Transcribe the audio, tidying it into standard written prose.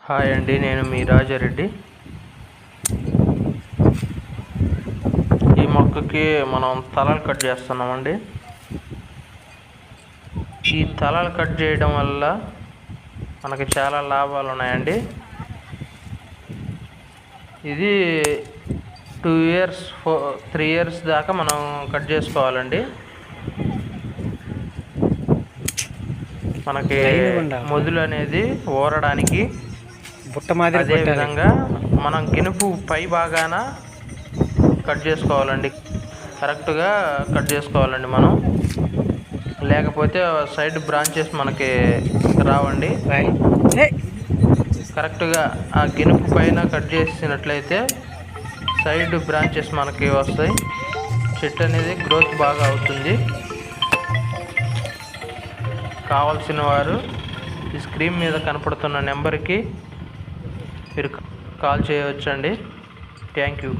Hi అండి, నేను మీ రాజారెడ్డి. ఈ మొక్కకి మనం తలలు కట్ చేస్తున్నామండి. ఈ తలలు కట్ చేయడం వల్ల మనకి చాలా లాభాలు ఉన్నాయండి. ఇది 2 ఇయర్స్ 3 ఇయర్స్ దాకా మనం కట్ చేసుకోవాలండి. మనకి మొదలు అనేది ఊరడానికి, అదేవిధంగా మనం గినుపు పై భాగాన కట్ చేసుకోవాలండి. కరెక్ట్గా కట్ చేసుకోవాలండి మనం, లేకపోతే సైడ్ బ్రాంచెస్ మనకి రావండి. కరెక్ట్గా ఆ గినుపు పైన కట్ చేసినట్లయితే సైడ్ బ్రాంచెస్ మనకి వస్తాయి. చెట్టు అనేది గ్రోత్ బాగా అవుతుంది. కావాల్సిన వారు ఈ స్క్రీన్ మీద కనపడుతున్న నెంబర్కి మీరు కాల్ చేయవచ్చండి. Thank you.